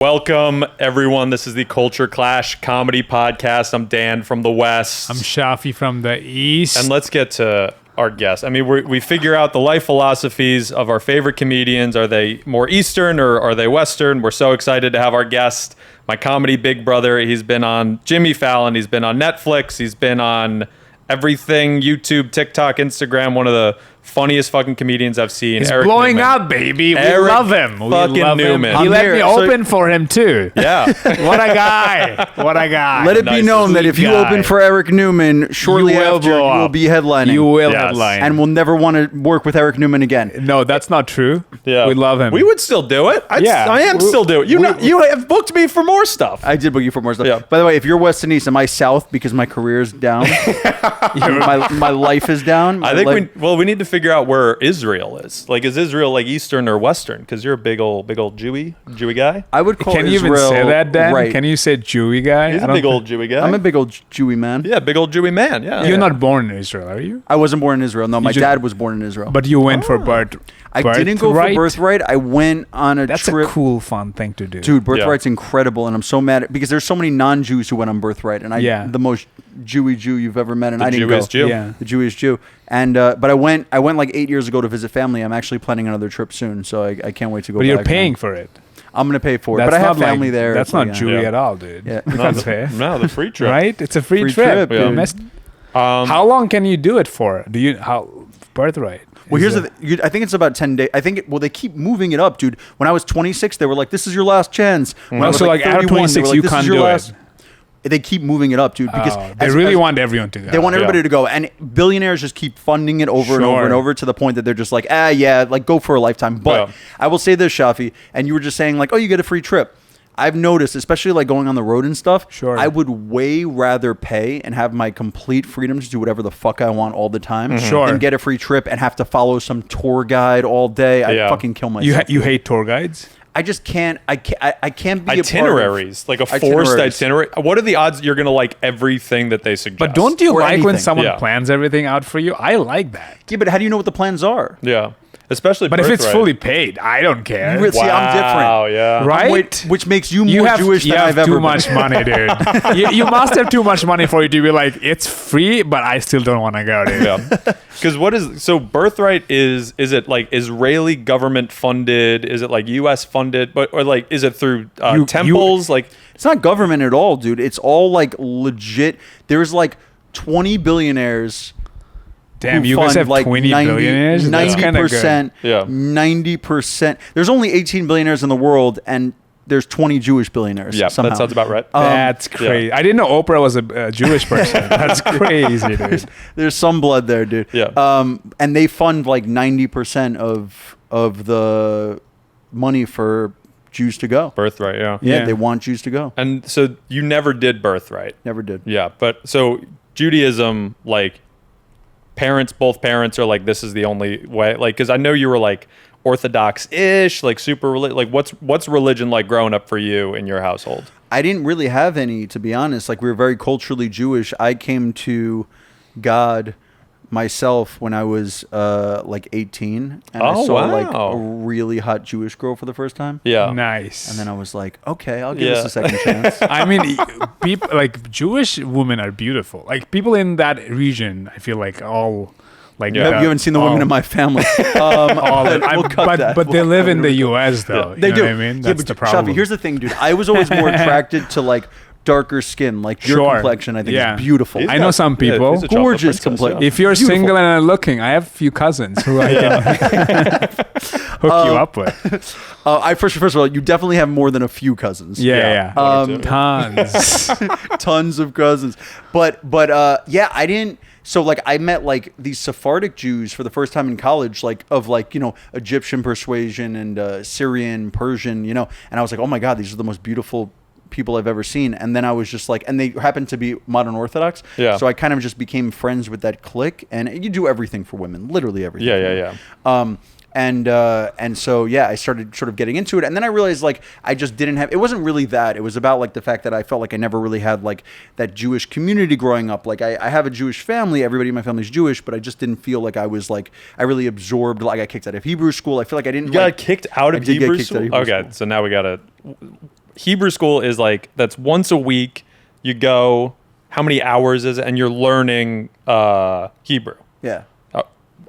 Welcome, everyone. This is the Culture Clash Comedy Podcast. I'm Dan from the West. I'm Shafi from the East. And let's get to our guests. I mean, we figure out the life philosophies of our favorite comedians. Are they more Eastern or are they Western? We're so excited to have our guest, my comedy big brother. He's been on Jimmy Fallon. He's been on Netflix. He's been on everything, YouTube, TikTok, Instagram. One of the funniest fucking comedians I've seen. He's Eric blowing Neumann. up, baby. We love him. We fucking love Neumann. him. He let me So- open for him too. Yeah. What a guy. What a guy. Let it be Nice. known that if you Guy. open for Eric Newman, shortly You will after, blow you will up. be headlining. You will Yes. headline. And we'll never want to work with Eric Newman again. No, that's not true. Yeah. We love him. We would still do it. Yeah. I am still doing it. You have booked me for more stuff. I did book you for more stuff. Yeah. By the way, if you're West and East, am I South because my career's down? my life is down? I think Like, we need to figure out where Israel is. Like, is Israel like Eastern or Western? Because you're a big old Jewy guy. I would call Can you Israel, even say that, Dan? Right. Can you say Jewy guy? He's I a don't big old Jewy guy. I'm a big old Jewy man. yeah, big old Jewy man. Yeah. You're not born in Israel, are you? I wasn't born in Israel. No, my just- dad was born in Israel. But you went for birth. I didn't go for birthright? birthright. I went on a That's trip. a cool, fun thing to do. Dude, birthright's incredible, and I'm so mad because there's so many non-Jews who went on birthright, and the most Jewy Jew you've ever met, and I didn't Jewish go. Jew. Yeah. The Jewish Jew, and but I went like 8 years ago to visit family. I'm actually planning another trip soon, so I can't wait to go. But back you're paying for it. I'm gonna pay for it, That's but I have not family like, there. That's It's like, not yeah. Jewy Yeah. at all, dude. Yeah. That's fair. No, the free trip. Right? It's a free Free trip. trip, You dude. missed- How long can you do it for? Birthright? Well, Is here's it- the I think it's about 10 days. I think they keep moving it up, dude. When I was 26, they were like, "This is your last chance." When I was So, like, after 31, they 26, were like, you "This is can't your do last." it. They keep moving it up, dude, because They really want everyone to go. They want everybody Yeah. to go, and billionaires just keep funding it over and over Sure. and over to the point that they're just like, like go for a lifetime. But Yeah. I will say this, Shafi, and you were just saying like, oh, you get a free trip. I've noticed, especially like going on the road and stuff, Sure. I would way rather pay and have my complete freedom to do whatever the fuck I want all the time Sure. than get a free trip and have to follow some tour guide all day. I Yeah. fucking kill myself. You hate tour guides? I just can't. I can't be Itineraries, like a forced Itineraries. itinerary. What are the odds you're going to like everything that they suggest? But don't you Or like when anything. someone Yeah. plans everything out for you? I like that. Yeah, but how do you know what the plans are? Yeah. Especially But if it's birthright. fully paid, I don't care. See, I'm different. Wow, yeah. Right? Which makes you more You have, Jewish you than have I've ever too been. much money, dude. you must have too much money for you to be like, it's free, but I still don't want to go, dude. Yeah. Because birthright is it like Israeli government funded? Is it like U.S. funded? Or like, is it through temples? Like, It's not government at all, dude. It's all like legit. There's like 20 billionaires. Damn, who you guys fund, have like 20 billionaires? That's kind of good. 90%. Yeah. 90%. There's only 18 billionaires in the world, and there's 20 Jewish billionaires. yeah, somehow. that sounds about right. That's crazy. I didn't know Oprah was a Jewish person. That's crazy, dude. There's some blood there, dude. Yeah. And they fund like 90% of the money for Jews to go. Birthright, yeah. Yeah. They want Jews to go. And so you never did birthright. Never did. Yeah, but so Judaism, like both parents are like, this is the only way. Like, because I know you were like Orthodox-ish, like super like what's religion like growing up for you in your household? I didn't really have any, to be honest. Like, we were very culturally Jewish. I came to God myself when I was like 18, and I saw like wow. a really hot Jewish girl for the first time. Yeah, Nice. And then I was like, okay, I'll give Yeah. this a second chance. I mean, people like Jewish women are beautiful. Like people in that region, I feel like all like Yeah. You haven't seen the women in my family. We'll cut that. But they We'll live cut in it. the U.S. though. They you do. know what I mean? Yeah, That's but the problem. Shafi, here's the thing, dude. I was always more attracted to like darker skin. Like your Sure. complexion, I think Yeah. is beautiful. I know some people. he's a chocolate Gorgeous princess, complexion. yeah. If you're Beautiful. single and are looking, I have a few cousins who I can hook you up with. First of all, you definitely have more than a few cousins. Yeah. One or two. Tons. Tons of cousins. But yeah, I didn't. So like I met like these Sephardic Jews for the first time in college, like of like, you know, Egyptian persuasion and Syrian, Persian, you know, and I was like, oh my God, these are the most beautiful people I've ever seen. And then I was just like, and they happened to be modern Orthodox. Yeah. So I kind of just became friends with that clique, and you do everything for women, literally everything. Yeah. And so yeah, I started sort of getting into it, and then I realized like I just didn't have. It wasn't really that. It was about like the fact that I felt like I never really had like that Jewish community growing up. Like I have a Jewish family. Everybody in my family is Jewish, but I just didn't feel like I was like I really absorbed. Like I got kicked out of Hebrew school. I feel like I didn't. You got like, kicked out of I did get Hebrew kicked out school? of Hebrew Okay, school. so now we gotta. Hebrew school is like, that's once a week. You go, how many hours is it? And you're learning Hebrew. Yeah.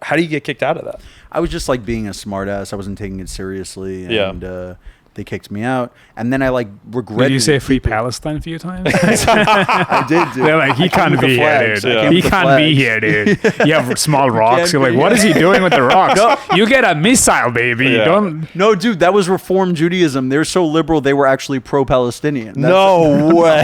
How do you get kicked out of that? I was just like being a smartass. I wasn't taking it seriously. And they kicked me out. And then I like regretted. Did you say free Palestine a few times? I did. Dude. They're like, he can't be here, dude. He can't be here, dude. You have small rocks. You're like, what is he doing with the rocks? You get a missile, baby. Yeah. Don't. No, dude, that was Reform Judaism. They're so liberal, they were actually pro-Palestinian. No way.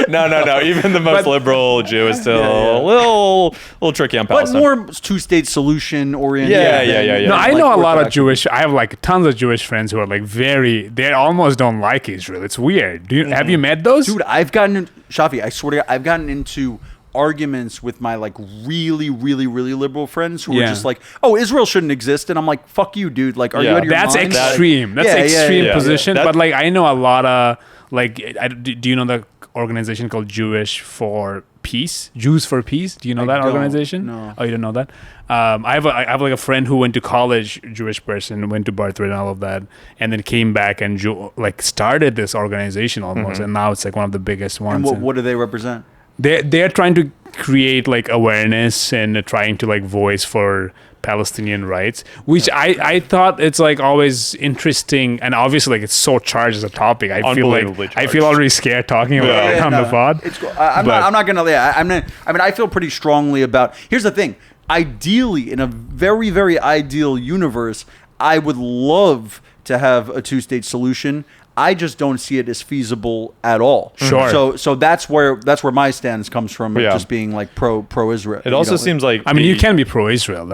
No. Even the most liberal Jew is still a little tricky on But Palestine. more two-state solution oriented. Yeah. No, I Like, know a lot we're of back. Jewish. I have like tons of Jewish friends who are like they almost don't like Israel. It's weird. Have you met those? Dude, Shafi, I swear to God, I've gotten into arguments with my like really liberal friends who are just like, oh, Israel shouldn't exist. And I'm like, fuck you, dude. Like, are you out of your That's mind? extreme. That's extreme position. That- But like, I know a lot of like, do you know the organization called Jewish for Peace? Jews for Peace? Do you know that don't. organization? No. Oh, you don't know that? I have like a friend who went to college, Jewish person, went to Bartlett and all of that, and then came back and like started this organization almost, and now it's like one of the biggest ones. And what do they represent? They're trying to create like awareness and trying to like voice for Palestinian rights, which I thought it's like always interesting, and obviously like it's so charged as a topic. I feel already scared talking about it on the pod. It's cool. I'm not gonna. Yeah, I mean, I feel pretty strongly about. Here's the thing. Ideally, in a very, very ideal universe, I would love to have a two-state solution. I just don't see it as feasible at all. Sure. So that's where my stance comes from, just being like pro-Israel. It also seems like I mean, you can be pro-Israel.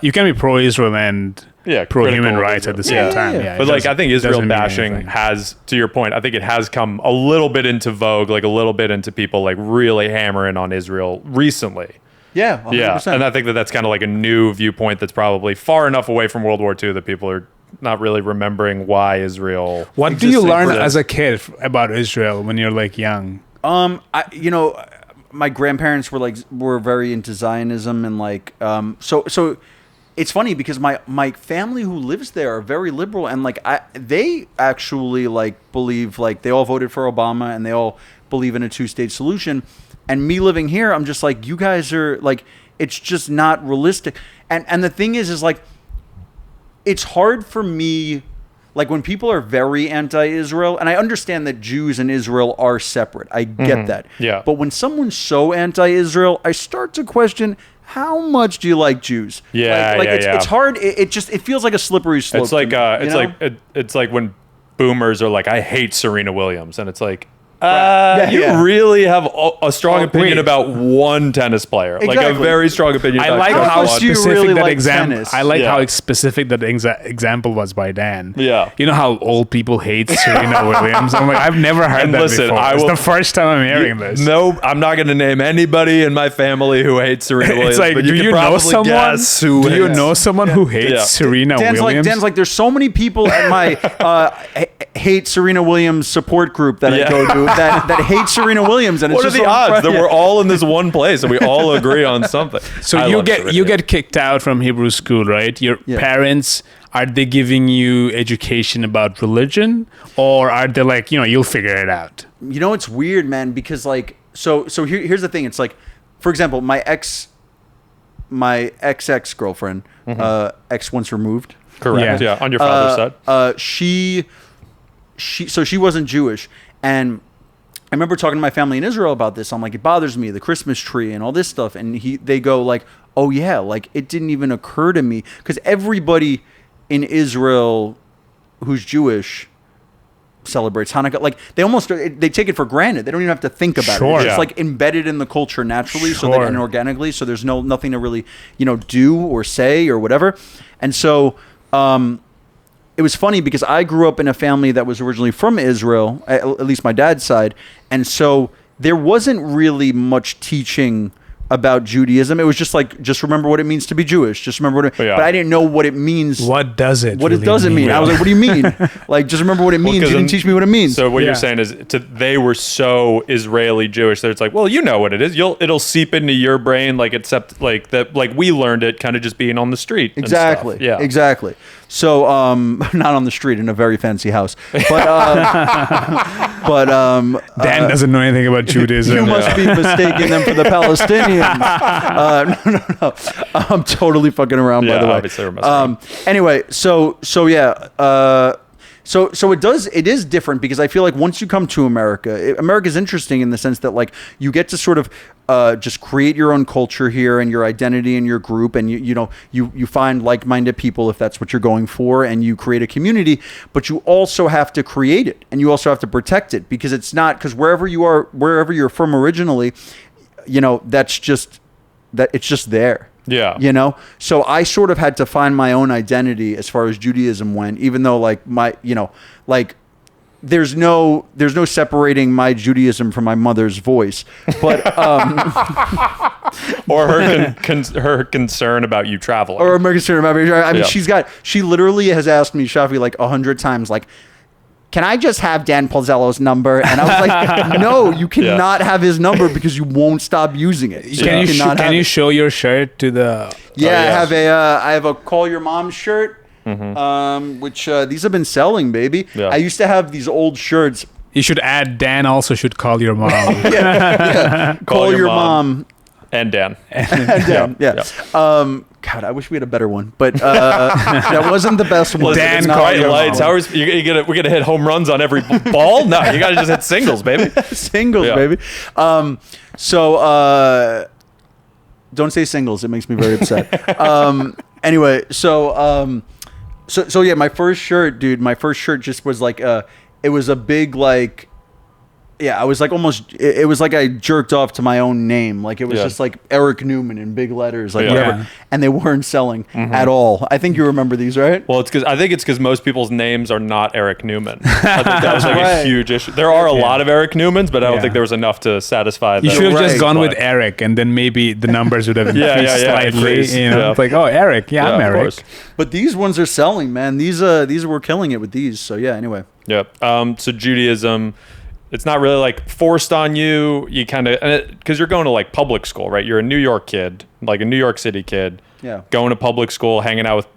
You can be pro-Israel and pro-human rights at the same time. Yeah. But like, I think Israel doesn't mean bashing anything. has, to your point, I think it has come a little bit into vogue, like a little bit into people like really hammering on Israel recently. Yeah, 100%. Yeah, and I think that's kind of like a new viewpoint that's probably far enough away from World War II that people are not really remembering why Israel. What do you existed. learn as a kid about Israel when you're like young? My grandparents were very into Zionism and like so it's funny because my family who lives there are very liberal and like they actually like believe like they all voted for Obama and they all believe in a two-state solution. And me living here, I'm just like, you guys are like, it's just not realistic. And the thing is like, it's hard for me, like when people are very anti-Israel, and I understand that Jews and Israel are separate. I get that. Yeah. But when someone's so anti-Israel, I start to question, how much do you like Jews? It's hard. It feels like a slippery slope. It's like it's like when boomers are like, I hate Serena Williams, and it's like, you really have a strong opinion about one tennis player, like a very strong opinion. I like how specific really that like example. tennis? I like how specific that example was by Dan. Yeah, you know how old people hate Serena Williams. I'm like, I've never heard that before. It's the first time I'm hearing this. No, I'm not going to name anybody in my family who hates Serena Williams. It's like, but do you know someone? Do you know someone who hates Serena Williams? Dan's like, there's so many people at my hate Serena Williams support group that I go to that hate Serena Williams, and what are the odds that we're all in this one place and we all agree on something? So you get kicked out from Hebrew school, right? Your parents, are they giving you education about religion, or are they like, you'll figure it out? It's weird, man, because like so here's the thing. It's like, for example, my ex-girlfriend, ex once removed. Correct. Yeah. On your father's side. She wasn't Jewish, and I remember talking to my family in Israel about this. I'm like, it bothers me, the Christmas tree and all this stuff. And they go like, oh yeah, like it didn't even occur to me, because everybody in Israel who's Jewish celebrates Hanukkah. Like they take it for granted. They don't even have to think about it. It's just like embedded in the culture naturally, and organically. So there's nothing to really do or say or whatever. And so it was funny because I grew up in a family that was originally from Israel, at least my dad's side. And so there wasn't really much teaching about Judaism. It was just like, just remember what it means to be Jewish. Just remember what but I didn't know what it means. What does it What really it doesn't mean. I was like, what do you mean? Like, just remember what it means. You didn't teach me what it means. So what you're saying is they were so Israeli Jewish that it's like, well, you know what it is. It'll seep into your brain, like, except like that, like we learned it kind of just being on the street. Exactly. And stuff. Yeah. Exactly. So not on the street in a very fancy house, but Dan doesn't know anything about Judaism. you must be mistaking them for the Palestinians. No. I'm totally fucking around, by the way. Obviously we're messing around. Anyway, so yeah. So it is different because I feel like once you come to America, America's interesting in the sense that like you get to sort of just create your own culture here and your identity and your group, and you find like-minded people if that's what you're going for, and you create a community, but you also have to create it and you also have to protect it because it's not, because wherever you're from originally, it's just there. Yeah. So I sort of had to find my own identity as far as Judaism went, even though like there's no separating my Judaism from my mother's voice, but or her concern about you traveling. or my concern about me. I mean, she literally has asked me, Shafi, like 100 times, like, can I just have Dan Polzello's number? And I was like, no, you cannot have his number because you won't stop using it. So Can you show your shirt to the? Yeah, I have a Call Your Mom shirt, which these have been selling, baby. Yeah. I used to have these old shirts. You should add Dan also should call your mom. Yeah. Call your mom. And Dan. And Dan, yeah. God, I wish we had a better one, but that wasn't the best one. Dan, quiet lights. How is we're gonna hit home runs on every ball? No, you gotta just hit singles, baby. Singles, baby. Don't say singles. It makes me very upset. Anyway, so yeah, my first shirt, dude. My first shirt just was like it was a big like. Yeah, I was like almost. It was like I jerked off to my own name. Like it was just like Eric Neumann in big letters, like whatever. And they weren't selling at all. I think you remember these, right? Well, I think it's because most people's names are not Eric Neumann. I think that was like a huge issue. There are a lot of Eric Neumanns, but I don't think there was enough to satisfy. You should have just gone with Eric, and then maybe the numbers would have increased slightly. It's like, oh, Eric, I'm Eric. But these ones are selling, man. These were killing it with these. So yeah. Anyway. Yep. So Judaism. It's not really like forced on you. You kind of, because you're going to like public school, right? You're a New York kid, like a New York City kid. Yeah. Going to public school, hanging out with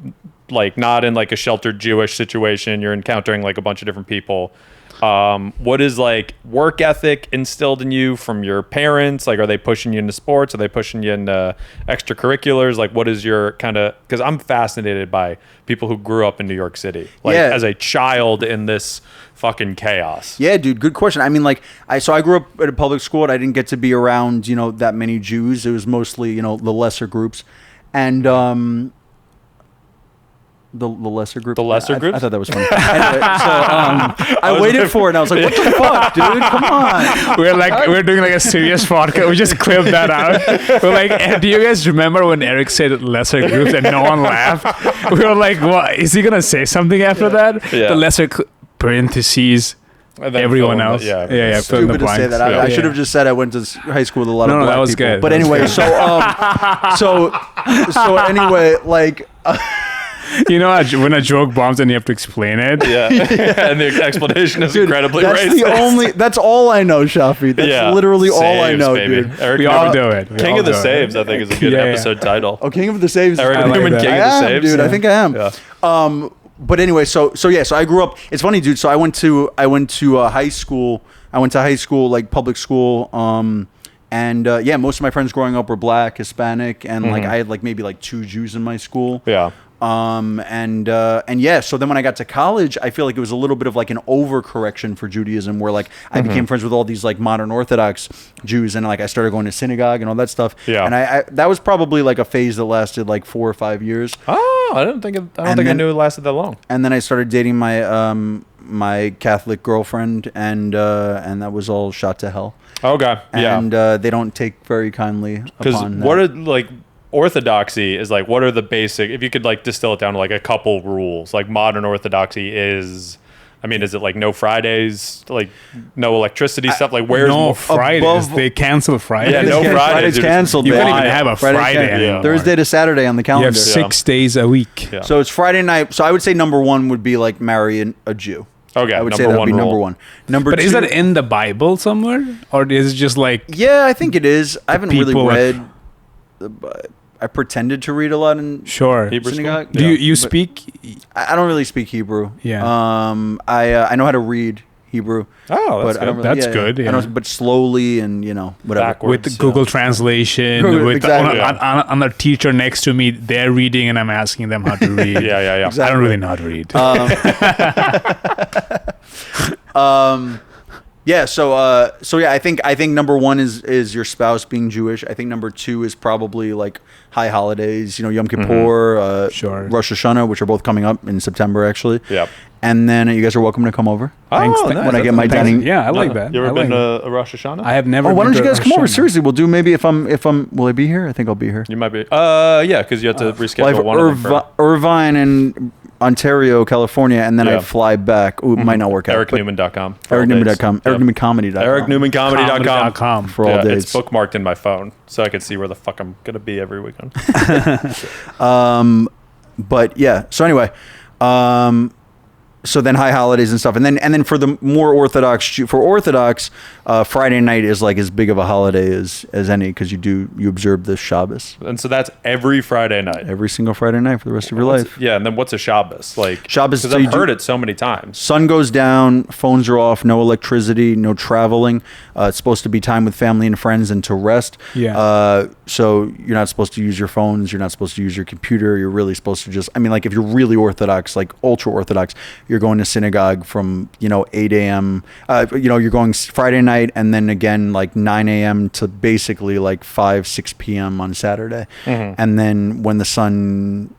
like not in like a sheltered Jewish situation. You're encountering like a bunch of different people. What is like work ethic instilled in you from your parents? Like, are they pushing you into sports? Are they pushing you into extracurriculars? Like, what is your kind of, because I'm fascinated by people who grew up in New York City, like as a child in this fucking chaos. Yeah, dude, good question. I mean, like, I grew up at a public school and I didn't get to be around, that many Jews. It was mostly, the lesser groups. And the lesser group. The lesser groups? I thought that was funny. Anyway, so I waited for it and I was like, what the fuck, dude? Come on. We're doing like a serious podcast. We just clipped that out. We're like, do you guys remember when Eric said lesser groups and no one laughed? We were like, what? Is he going to say something after that? Yeah. The lesser parentheses. Everyone else. Yeah. Stupid to say that. I should have just said I went to high school with a lot of black that was people. good. But anyway, so anyway, like. When a joke bombs and you have to explain it. Yeah. And the explanation is incredibly racist. That's all I know, Shafi. That's literally all I know, baby. dude. Eric we all do it. King of the Saves, I think, is a good episode title. Oh, King of the Saves. Eric Neumann, King of the Saves. Dude, I think I am. Yeah. But anyway, so I grew up. It's funny, dude. So I went to high school. I went to high school, like public school. And most of my friends growing up were black, Hispanic, and like I had like maybe like 2 Jews in my school. Yeah. So then when I got to college, I feel like it was a little bit of like an overcorrection for Judaism, where like I became friends with all these like modern Orthodox Jews, and like I started going to synagogue and all that stuff. Yeah. And I that was probably like a phase that lasted like 4 or 5 years. Oh, I don't think I knew it lasted that long. And then I started dating my my Catholic girlfriend, and that was all shot to hell. Okay. Yeah. And they don't take very kindly upon that. What are like orthodoxy is like, what are the basic, if you could like distill it down to like a couple rules, like modern orthodoxy is, I mean, is it like no Fridays, like no electricity stuff? Like where's no Fridays? They cancel Fridays. Yeah, no Fridays. Fridays canceled. You can't even have a Friday anymore. Thursday to Saturday on the calendar. You have 6 days a week. Yeah. So it's Friday night. So I would say number 1 would be like marry a Jew. Okay, I would say that would be number 1. Number 2. Is that in the Bible somewhere, or is it just like? Yeah, I think it is. I haven't really read. I pretended to read a lot in Sure. Hebrew school? synagogue. Do you But speak? I don't really speak Hebrew. Yeah. I know how to read Hebrew. Oh, that's but I don't good. really, That's good, I yeah. don't, but slowly and whatever. Backwards. With the Google Translation, Google- with exactly. on the teacher next to me, they're reading and I'm asking them how to read. Yeah. I don't really know how to read. Yeah. So yeah, I think number one is your spouse being Jewish. I think number two is probably like high holidays. Yom Kippur, Sure. Rosh Hashanah, which are both coming up in September actually. Yep. And then you guys are welcome to come over. Thanks. Oh, When nice. when I get That's my nice. dining. Yeah, I like that. You ever I been like to a Rosh Hashanah? I have never. Oh, why been don't you to guys come over? Rosh Hashanah. Seriously, we'll do maybe if I'm. Will I be here? I think I'll be here. You might be. Yeah, because you have to reschedule Well, I one have of them. Irvine and Ontario, California, and then I Yeah. fly back. Ooh, it might not work out. but EricNewman.com. EricNewman.com. Yep. EricNewmanComedy.com. EricNewmanComedy.com. Comedy.com. For all days. It's bookmarked in my phone, so I can see where the fuck I'm gonna be every weekend. But yeah. So anyway, so then high holidays and stuff, and then for the more Orthodox, Friday night is like as big of a holiday as any because you observe the Shabbos And so that's every Friday night. every single Friday night for the rest of your life. Yeah, and then what's a Shabbos? Like Shabbos, because so I've you do- heard it so many times. Sun goes down, phones are off, no electricity, no traveling. It's supposed to be time with family and friends and to rest. Yeah. So you're not supposed to use your phones. You're not supposed to use your computer. You're really supposed to just, like if you're really Orthodox, like ultra Orthodox, you're going to synagogue from, 8 a.m. You're going Friday night and then again like 9 a.m. to basically like 5, 6 p.m. on Saturday. Mm-hmm. And then when the sun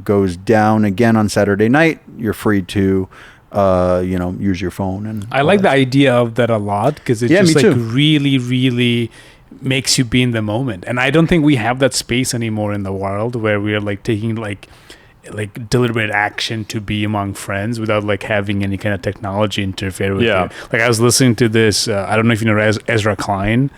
goes down again on Saturday night, you're free to use your phone. And I like the idea of that a lot because it Yeah, just me like too. really, really makes you be in the moment. And I don't think we have that space anymore in the world where we are like taking like deliberate action to be among friends without like having any kind of technology interfere with Yeah. you. Like I was listening to this, I don't know if you know Ezra Klein.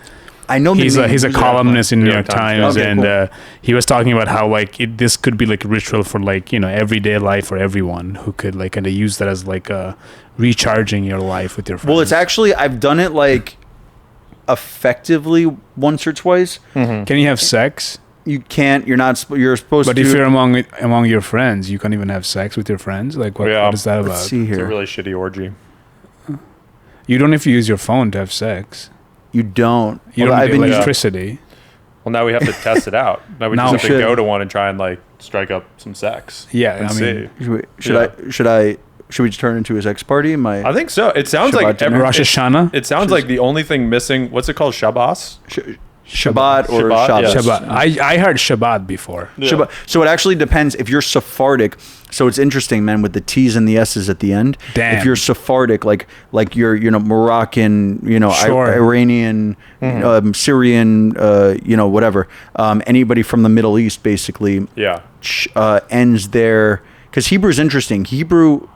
I know He's the name. a columnist in New York Times, Okay, and cool. he was talking about how like this could be like a ritual for like everyday life for everyone who could like kind of use that as like recharging your life with your friends. Well, it's actually I've done it like effectively once or twice. Can you have sex? You can't. You're not. You're supposed But to. if you're among your friends, you can't even have sex with your friends. Like what, Yeah. what is that about? Let's see It's a here. really shitty orgy. You don't have to use your phone to have sex. You don't. You Well, don't I've need been using- electricity. Well, now we have to test it out. Now we Now just have we to should. go to one and try and like strike up some sex. Yeah, and I mean, see. Should we just turn into his ex party? I think so. It sounds Shabbat like dinner. Rosh Hashanah. It sounds like the only thing missing. What's it called? Shabbos. Shabbat or Shabbat, Shabbos. yeah. Shabbat. I heard Shabbat before. Yeah. Shabbat. So it actually depends if you're Sephardic. So it's interesting, man, with the T's and the S's at the end. Damn. If you're Sephardic, like you're Moroccan, Sure. Iranian, Syrian, whatever. Anybody from the Middle East, basically, Yeah. ends there because Hebrew is interesting. Hebrew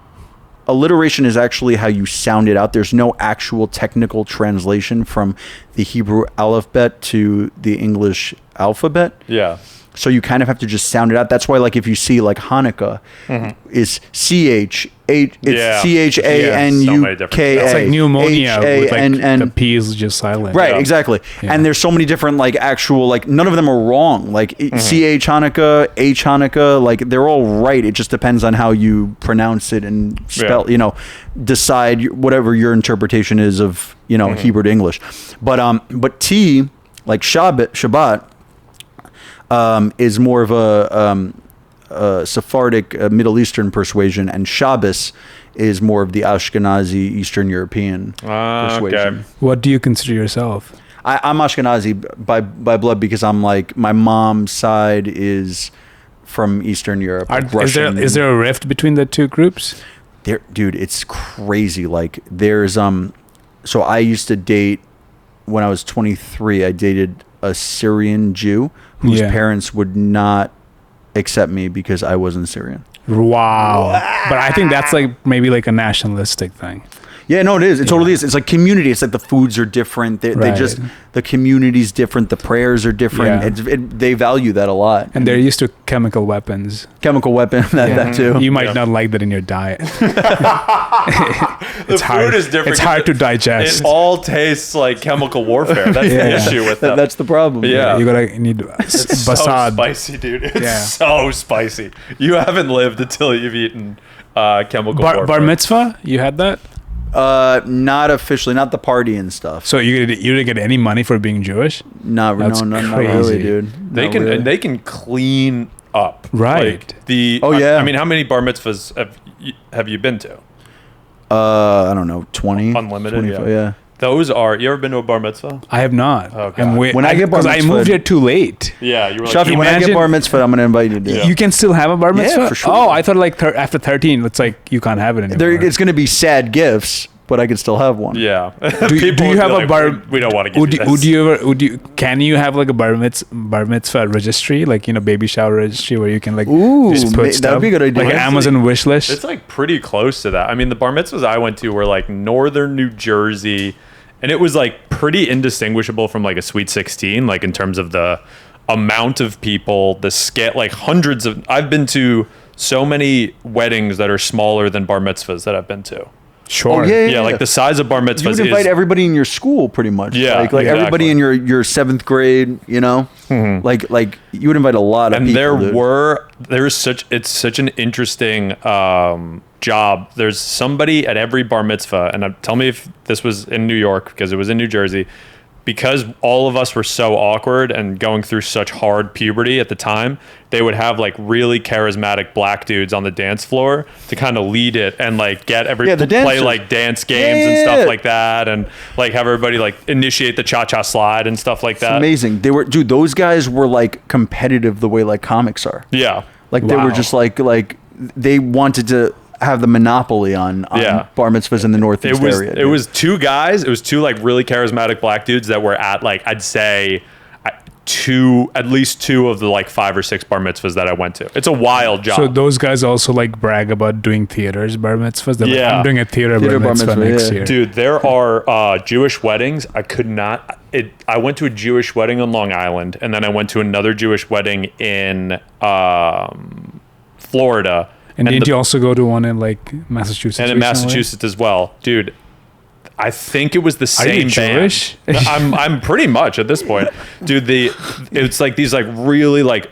alliteration is actually how you sound it out. There's no actual technical translation from the Hebrew alphabet to the English alphabet. Yeah. So you kind of have to just sound it out. That's why, like, if you see like Hanukkah, is CHA, it's Yeah. CHANUKA. It's like pneumonia with like H-A-N-N. the P is just silent. Right, Yeah. exactly. Yeah. And there's so many different like actual like none of them are wrong. Like CH Hanukkah, H Hanukkah, like they're all right. It just depends on how you pronounce it and spell. Yeah. Decide whatever your interpretation is of Hebrew to English. But T like Shabbat is more of a Sephardic Middle Eastern persuasion, and Shabbos is more of the Ashkenazi Eastern European persuasion. Okay. What do you consider yourself? I'm Ashkenazi by blood because I'm like my mom's side is from Eastern Europe. like Russian. Is there a rift between the two groups? Dude, it's crazy. Like there's so I used to date when I was 23. I dated a Syrian Jew whose Yeah. parents would not accept me because I wasn't Syrian. Wow. But I think that's like maybe like a nationalistic thing. Yeah, no, it is. It totally is. It's like community. It's like the foods are different. They Right. just, the community's different. The prayers are different. Yeah. They value that a lot. And they're used to chemical weapons. Chemical weapon, that too. You might not like that in your diet. The food is different. It's hard to digest. It all tastes like chemical warfare. That's the issue with them. That's the problem. Yeah. You need It's so basad. spicy, dude. It's so spicy. You haven't lived until you've eaten chemical warfare. Bar mitzvah? You had that? Not officially, not the party and stuff. So you didn't get any money for being Jewish? Not That's not crazy. really, dude. They Not can really. they can clean up. Right. Like the Oh, yeah. I mean, how many bar mitzvahs have you been to? I don't know, 20, Unlimited, 25, yeah. yeah. Those are. You ever been to a bar mitzvah? I have not. Oh, God. When I get bar because I moved mitzvahed- here too late. Yeah, you were like, Shafi, when I get Imagine- bar mitzvah, I'm gonna invite you to do it. You can still have a bar mitzvah? for sure. Oh, I thought like after 13, it's like you can't have it anymore. It's gonna be sad gifts, but I could still have one. yeah. Do you People would have be a like, bar? We don't want to give Can you have like a bar mitzvah registry, like baby shower registry, where you can like Ooh, just put that'd stuff, be a good idea. like an Honestly, Amazon wish list. It's like pretty close to that. I mean, the bar mitzvahs I went to were like northern New Jersey, and it was like pretty indistinguishable from like a Sweet 16, like in terms of the amount of people, the scale, like hundreds of. I've been to so many weddings that are smaller than bar mitzvahs that I've been to. Sure. Oh, yeah. Yeah, like the size of bar You mitzvahs would invite is. everybody in your school, pretty much. Yeah, like everybody exactly. in your seventh grade. Like you would invite a lot of And people. it's such an interesting job. There's somebody at every bar mitzvah, and tell me if this was in New York, because it was in New Jersey, because all of us were so awkward and going through such hard puberty at the time. They would have like really charismatic black dudes on the dance floor to kind of lead it and like get the play dancers. like dance games and stuff like that, and like have everybody like initiate the cha-cha slide and stuff like that. Amazing. Dude, those guys were like competitive the way like comics are. Yeah. Like they Wow. were just like they wanted to have the monopoly on bar mitzvahs in the Northeast area. It was two guys. It was two like really charismatic black dudes that were at like, I'd say at least two of the like 5 or 6 bar mitzvahs that I went to. It's a wild job. So those guys also like brag about doing theaters bar mitzvahs. They're like, Yeah. I'm doing a theater Theater bar bar mitzvah mitzvah, next yeah. year. Dude, there are Jewish weddings. I could not. I went to a Jewish wedding on Long Island, and then I went to another Jewish wedding in Florida. And didn't the- you also go to one in like Massachusetts? and in recently? Massachusetts as well, dude. I think it was the Are you same Jewish? band. I'm pretty much at this point, dude. It's like these like really like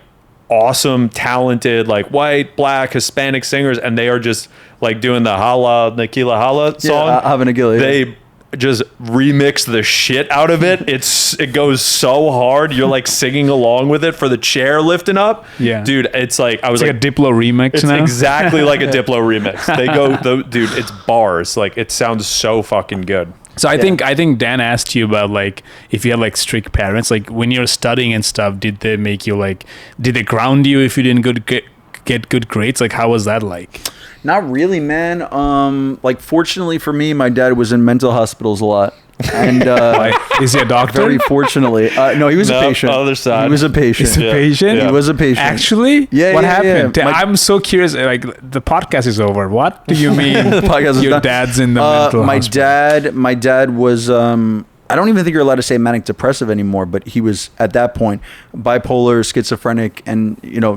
awesome, talented like white, black, Hispanic singers, and they are just like doing the Hala Nakila Hala song. Hava Nagila, yeah. They just remix the shit out of it. It goes so hard. You're like singing along with it for the chair lifting up. Yeah. Dude, it's like I was It's like a Diplo remix it's now. exactly like a Diplo remix. They go, dude, it's bars. Like it sounds so fucking good. So I think Dan asked you about like if you had like strict parents, like when you're studying and stuff, did they make you like, did they ground you if you didn't get good grades? Like how was that like? Not really, man. Like fortunately for me, my dad was in mental hospitals a lot. And Is he a doctor? very fortunately. No, he was a No, patient. other side. He was a patient. He's a patient? Yeah. He was a patient. Actually? Yeah, What yeah, happened? yeah. I'm so curious. Like the podcast is over. What do you mean? The podcast is Your done. dad's in the mental hospital? My dad was I don't even think you're allowed to say manic depressive anymore, but he was at that point bipolar, schizophrenic, and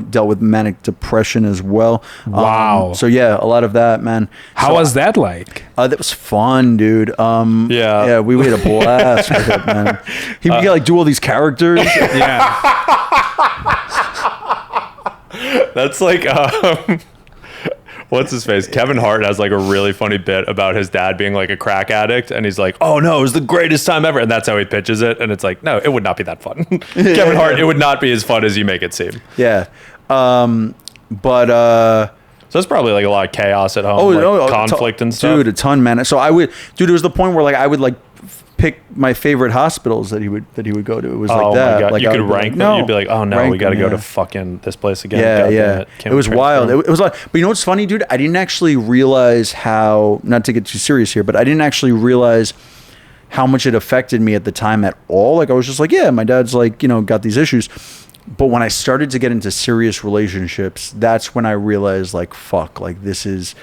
dealt with manic depression as well. Wow. So yeah, a lot of that, man. How was that like? That was fun, dude. Yeah, we had a blast with it, man. He would like do all these characters. Yeah. That's like what's his face? Kevin Hart has like a really funny bit about his dad being like a crack addict, and he's like, "Oh no, it was the greatest time ever," and that's how he pitches it. And it's like, no, it would not be that fun. Kevin Hart, it would not be as fun as you make it seem. Yeah. But So it's probably like a lot of chaos at home, conflict and stuff. Dude, a ton, man. So it was the point where like I would like pick my favorite hospitals that he would go to. It was like that. My God. Like You I could would be rank like, them. You'd be like, oh no, rank we got to them, go yeah. to fucking this place again. Yeah, God yeah. damn it. It was wild. It was like, but you know what's funny, dude? I didn't actually realize how, not to get too serious here, but I didn't actually realize how much it affected me at the time at all. Like I was just like, yeah, my dad's like, got these issues. But when I started to get into serious relationships, that's when I realized, like, fuck, like this has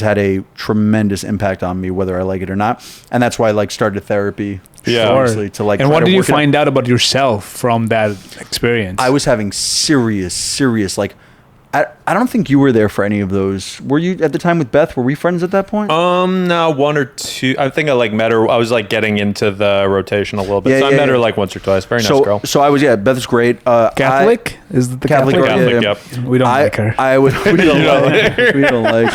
had a tremendous impact on me, whether I like it or not. And that's why I like started therapy. Yeah. Obviously, to like. And try what to did you work it out. find out about yourself from that experience? I was having serious, like, I don't think you were there for any of those. Were you at the time with Beth? Were we friends at that point? No, one or two. I think I like met her. I was like getting into the rotation a little bit. Yeah, so I yeah, met her yeah. like once or twice. Very nice So girl. I was, Beth's great. Catholic? Is it the Catholic Catholic? girl, Catholic, yeah. yep. We don't like her. I would. We don't like her. We don't like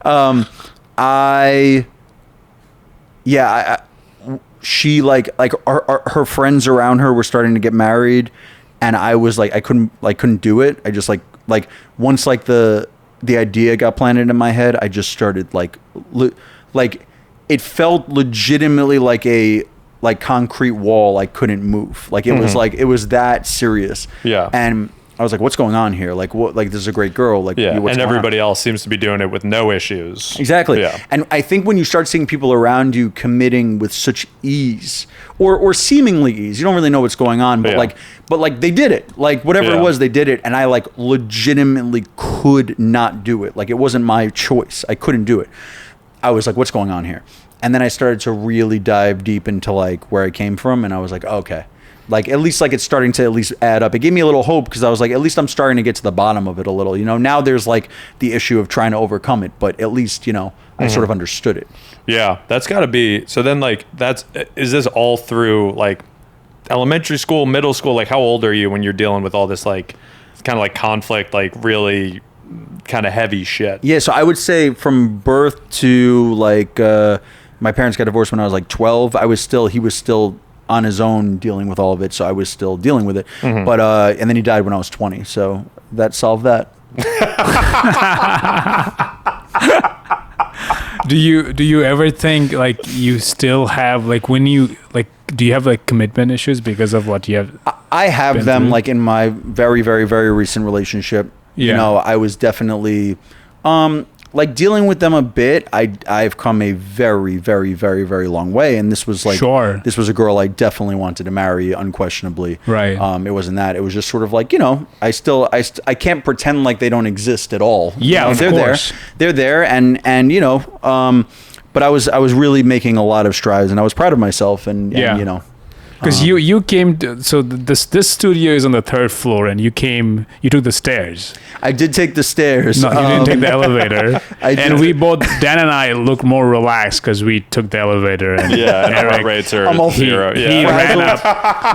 her. She like her friends around her were starting to get married, and I was like, I couldn't do it. I just like once like the idea got planted in my head, I just started like it felt legitimately like a concrete wall I couldn't move. Like it was like it was that serious. Yeah. And I was like, what's going on here? Like what? Like this is a great girl. Like Yeah, what's and going on? everybody else seems to be doing it with no issues. Exactly. Yeah. And I think when you start seeing people around you committing with such ease or seemingly ease, you don't really know what's going on, but Yeah. like they did it. Like whatever Yeah. it was, they did it. And I like legitimately could not do it. Like it wasn't my choice. I couldn't do it. I was like, what's going on here? And then I started to really dive deep into like where I came from. And I was like, okay. Like at least like it's starting to at least add up. It gave me a little hope because I was like, at least I'm starting to get to the bottom of it a little. You know, now there's like the issue of trying to overcome it, but at least, you know, I sort of understood it. Yeah, that's got to be. So then, like, is this all through like elementary school, middle school? Like, how old are you when you're dealing with all this like kind of like conflict, like really kind of heavy shit? Yeah, so I would say from birth to like my parents got divorced when I was like 12. He was still on his own dealing with all of it, so I was still dealing with it. But and then he died when I was 20, so that solved that. Do you ever think like you still have like when you like do you have like commitment issues because of what you have? I have been them through? like in my very, very, very recent relationship. You Yeah. know, I was definitely like dealing with them a bit. I've come a very, very, very, very long way, and this was like Sure. this was a girl I definitely wanted to marry, unquestionably. Right. It wasn't that. It was just sort of like, you know, I can't pretend like they don't exist at all. Yeah, You know, of they're course. there. They're there, and you know, but I was really making a lot of strides, and I was proud of myself, and Yeah. you know. Because you came to, so this studio is on the 3rd floor and you took the stairs. I did take the stairs. No, you didn't take the elevator. I And did. we both, Dan and I, looked more relaxed because we took the elevator. And Yeah, and Eric, heart rates are I'm all- zero. he Yeah. ran up.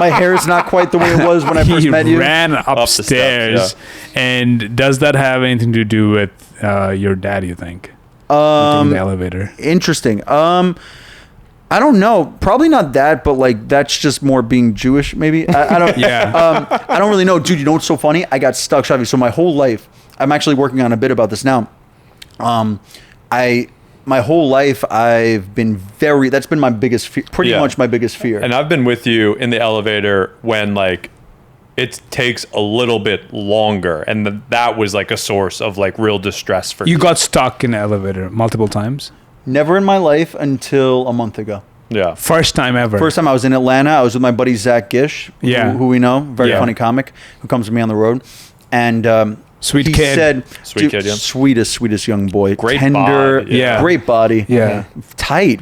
My hair is not quite the way it was when I first He met you. ran the upstairs. steps, And does that have anything to do with your dad, you think? Taking the elevator. Interesting. I don't know. Probably not that, but like that's just more being Jewish, maybe. I don't. Yeah. I don't really know, dude. You know what's so funny? I got stuck, Shafi. So my whole life, I'm actually working on a bit about this now. My whole life, I've been that's been my biggest fear, pretty Yeah. much my biggest fear. And I've been with you in the elevator when like it takes a little bit longer, and that was like a source of like real distress for You got stuck in the elevator multiple times? Never in my life until a month ago. Yeah. First time ever. First time I was in Atlanta, I was with my buddy Zach Gish, Yeah. who we know, very Yeah. funny comic, who comes with me on the road. And Sweet he kid. said, Sweet dude, kid, yeah. sweetest young boy. Great Tender, bod, yeah. great body. Yeah. Tight.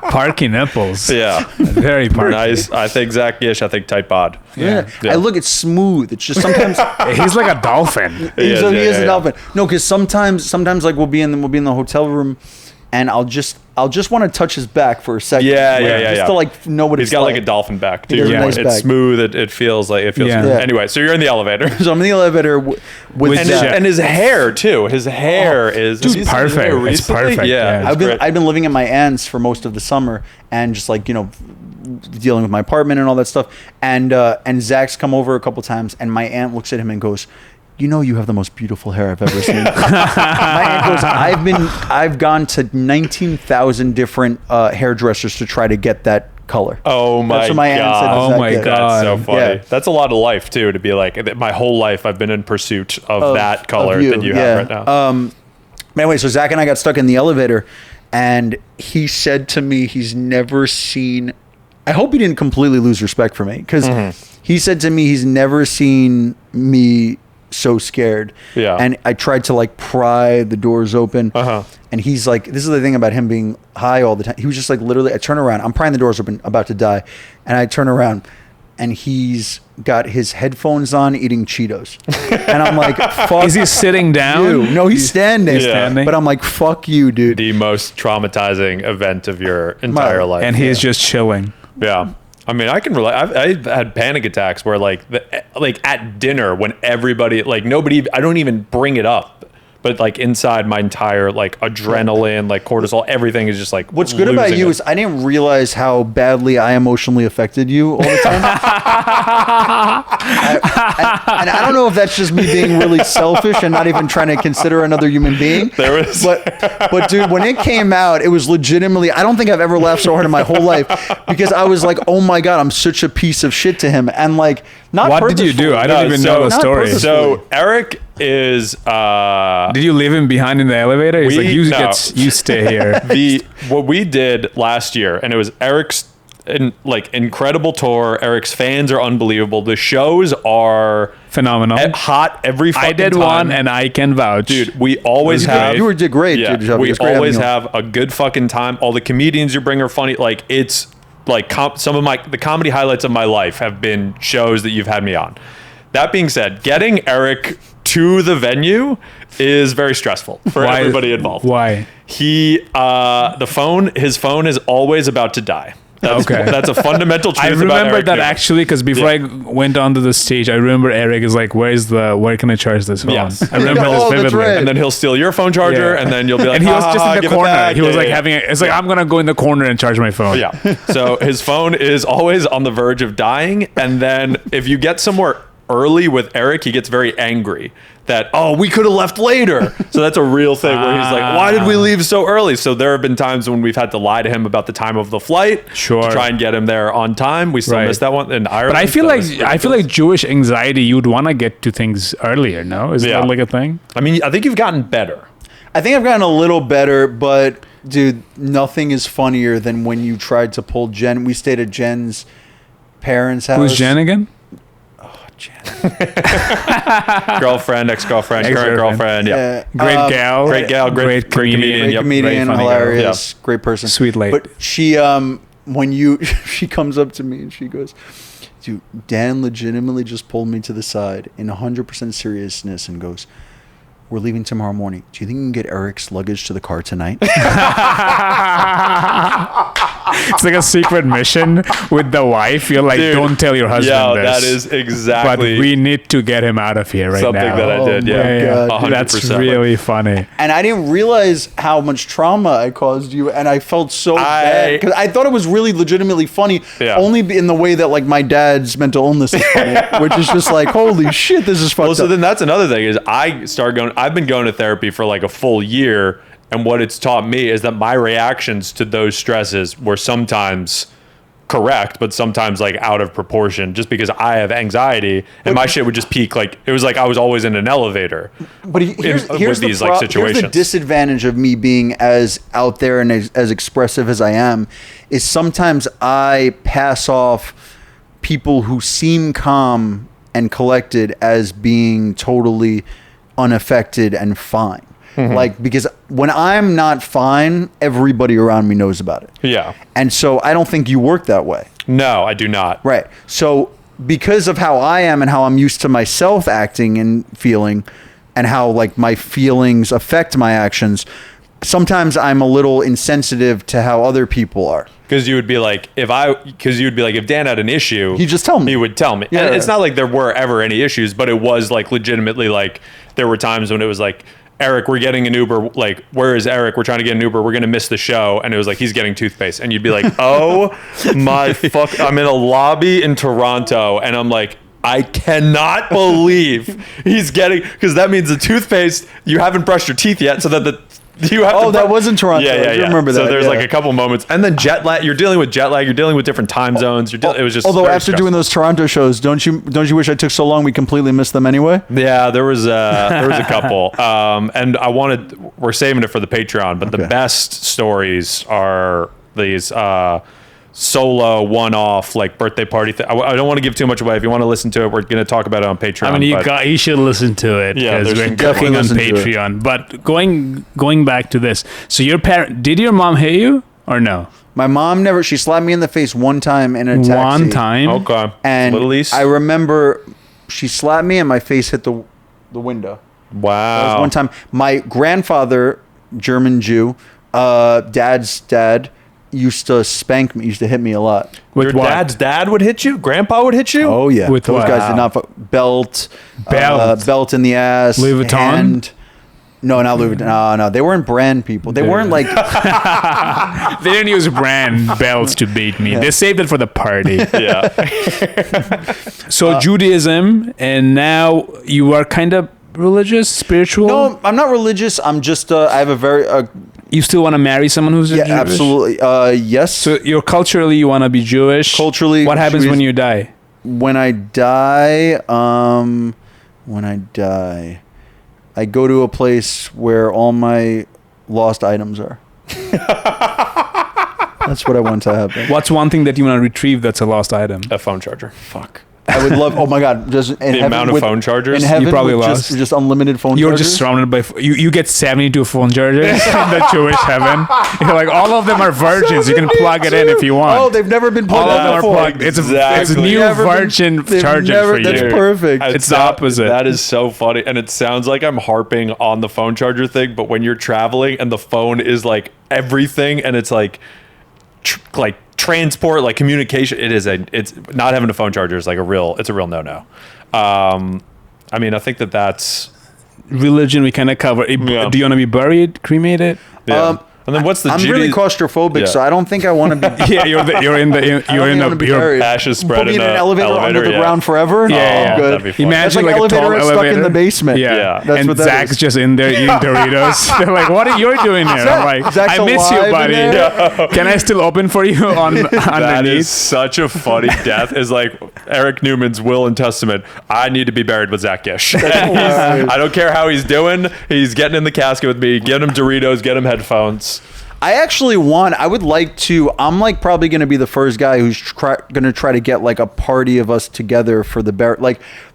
Parky nipples. Yeah. Very parky. Nice. I think Zach Gish. I think tight bod. Yeah. Yeah. I look, it's smooth. It's just sometimes He's like a dolphin. He is, he yeah, is a yeah. dolphin. No, because sometimes like we'll be in the hotel room, and I'll just want to touch his back for a second. Yeah, like, yeah, yeah, Just yeah. to like know what He's it's got like. like a dolphin back too. He does a Yeah. nice It's back. smooth. It feels like Yeah. good. Yeah. Anyway, so you're in the elevator. So I'm in the elevator with And, Zach. and his hair too. His hair is Dude, have you seen perfect. his hair It's recently? perfect, yeah. it's I've been great. I've been living at my aunt's for most of the summer, and just like, you know, dealing with my apartment and all that stuff. And Zach's come over a couple times, and my aunt looks at him and goes, "You know, you have the most beautiful hair I've ever seen." My aunt goes, "I've gone to 19,000 different hairdressers to try to get that color." Oh my That's what my aunt said to god! Oh Zach my did. God. That's so funny. Yeah. That's a lot of life too. To be like, my whole life I've been in pursuit of that color Of that you have right now. But anyway, so Zach and I got stuck in the elevator, and he said to me he's never seen. I hope he didn't completely lose respect for me, because He said to me he's never seen me so scared. Yeah. And I tried to like pry the doors open. And he's like, this is the thing about him being high all the time. He was just like, literally, I turn around, I'm prying the doors open, about to die. And I turn around and he's got his headphones on eating Cheetos. And I'm like, fuck. Is he sitting down? you. No, he's standing. Yeah. Standing. But I'm like, fuck you, dude. The most traumatizing event of your entire life. And he's just chilling. Yeah. I mean, I can relate. I've had panic attacks where like at dinner when everybody, like nobody, I don't even bring it up. But like inside my entire like adrenaline, like cortisol, everything is just like. What's good about you is I didn't realize how badly I emotionally affected you all the time. And I don't know if that's just me being really selfish and not even trying to consider another human being. But dude, when it came out, it was legitimately. I don't think I've ever laughed so hard in my whole life because I was like, oh my god, I'm such a piece of shit to him, and like not. What did you do? I don't even know the story. So Eric is. Did you leave him behind in the elevator? He's you stay here. What we did last year, and it was Eric's incredible tour. Eric's fans are unbelievable. The shows are phenomenal, hot every fucking I did time. one, and I can vouch, dude. We always have. You did great. Yeah, dude, we always have a good fucking time. All the comedians you bring are funny. Like it's like some of the comedy highlights of my life have been shows that you've had me on. That being said, getting Eric to the venue is very stressful for everybody involved. Why? His phone is always about to die. That's a fundamental truth. I remember about Eric that Neumann. actually because before I went onto the stage, I remember Eric is like, where can I charge this phone? Yes. I remember this that's vividly. right. And then he'll steal your phone charger, and then you'll be like, and he was just in the give it corner. back. He was like Yeah. it's like, I'm going to go in the corner and charge my phone. Yeah. So his phone is always on the verge of dying. And then if you get somewhere early with Eric, he gets very angry that, we could have left later. So that's a real thing where he's like, why did we leave so early? So there have been times when we've had to lie to him about the time of the flight to try and get him there on time. We still missed that one in Ireland. But I feel like Jewish anxiety, you'd want to get to things earlier, no? Is that like a thing? I mean, I think you've gotten better. I think I've gotten a little better, but dude, nothing is funnier than when you tried to pull Jen. We stayed at Jen's parents' house. Who's Jen again? Girlfriend, ex-girlfriend, current girlfriend. Yeah. Great gal. Great gal. Great comedian. Great comedian, Very funny hilarious, great person. Sweet lady. But she, she comes up to me and she goes, dude, Dan legitimately just pulled me to the side in 100% seriousness and goes, we're leaving tomorrow morning. Do you think you can get Eric's luggage to the car tonight? It's like a secret mission with the wife. You're like, dude, don't tell your husband this. That is exactly. But we need to get him out of here right something now. That I did. Yeah. God, that's really funny. And I didn't realize how much trauma I caused you, and I felt so bad because I thought it was really legitimately funny. Only in the way that like my dad's mental illness is funny, which is just like, holy shit, this is fucked up. So then that's another thing is I've been going to therapy for like a full year. And what it's taught me is that my reactions to those stresses were sometimes correct, but sometimes like out of proportion just because I have anxiety and my shit would just peak. Like it was like I was always in an elevator. But here's these like situations. Here's the disadvantage of me being as out there and as expressive as I am is sometimes I pass off people who seem calm and collected as being totally unaffected and fine. Mm-hmm. Like, because when I'm not fine, everybody around me knows about it. Yeah. And so I don't think you work that way. No, I do not. Right. So because of how I am and how I'm used to myself acting and feeling and how like my feelings affect my actions, sometimes I'm a little insensitive to how other people are. Because you would be like, if Dan had an issue, he'd just tell me. He would tell me. Yeah. And it's not like there were ever any issues, but it was like legitimately like there were times when it was like, Eric, we're getting an Uber. Like, where is Eric? We're trying to get an Uber. We're going to miss the show. And it was like, he's getting toothpaste. And you'd be like, oh my fuck. I'm in a lobby in Toronto. And I'm like, I cannot believe he's getting, because that means the toothpaste, you haven't brushed your teeth yet. So that you have that was in Toronto. Yeah. I remember that. So there's like a couple moments. And then jet lag. You're dealing with jet lag. You're dealing with different time zones. It was just. Although after doing those Toronto shows, don't you wish I took so long we completely missed them anyway? Yeah, there was a couple. And we're saving it for the Patreon, but the best stories are these. solo one-off like birthday party thing. I don't want to give too much away. If you want to listen to it, we're going to talk about it on Patreon. I mean, you should listen to it Yeah, because there's we're some cooking on Patreon. But going back to this, so did your mom hit you or no? My mom never. She slapped me in the face one time in a taxi. One time. Okay. And Little East. I remember she slapped me and my face hit the window. Wow. That was one time. My grandfather, German Jew, dad's dad, used to spank me. Used to hit me a lot. With Your what? dad's dad would hit you? Grandpa would hit you? Oh yeah. With those what? guys did not Belt. belt in the ass. Louis Vuitton? hand. No, not Louis Vuitton. No, they weren't brand people. They weren't like. They didn't use brand belts to beat me. They saved it for the party. Yeah. So Judaism, and now you are kind of religious, spiritual. No, I'm not religious. I'm just. I have a very. You still want to marry someone who's Yeah, Jewish? absolutely. Yes. So you're culturally, you want to be Jewish. Culturally, what happens Jewish- when you die? When I die, I go to a place where all my lost items are. That's what I want to happen. What's one thing that you want to retrieve that's a lost item? A phone charger. Fuck. I would love. Oh my god! Just in The amount of phone chargers? in heaven, You probably with lost. just unlimited phone You're chargers. just surrounded by you get 72 phone chargers in the Jewish heaven. You're like, all of them are virgins. You can plug it in if you want. Oh, they've never been plugged all of in them are before. plugged. It's a Exactly. new Never been- virgin they've charger never- for that's you. perfect. It's the opposite. That is so funny. And it sounds like I'm harping on the phone charger thing, but when you're traveling and the phone is like everything and it's like transport, like communication, it's not having a phone charger is like it's a real no-no. I mean, I think that's Religion we kind of cover. Yeah. Do you want to be buried, cremated? yeah. And then what's the I'm Judy- really claustrophobic, Yeah. so I don't think I want to be. Yeah, you're in the ashes spread Put me in in an a elevator under the yeah. ground forever. Yeah, Oh, yeah. good. That'd be fun. That's Imagine like, like a elevator tall that's elevator stuck in the basement. Yeah, Yeah. That's and what that Zach's is. just in there eating Doritos. They're like, "What are you doing here?" I'm like, Zach's "I miss you, alive in buddy. there. Can I still open for you on That is underneath?" such a funny death. Is like Eric Newman's will and testament. I need to be buried with Zach Gish. I don't care how he's doing. He's getting in the casket with me. Get him Doritos. Get him headphones. I would like to. I'm like probably going to be the first guy who's going to try to get like a party of us together for the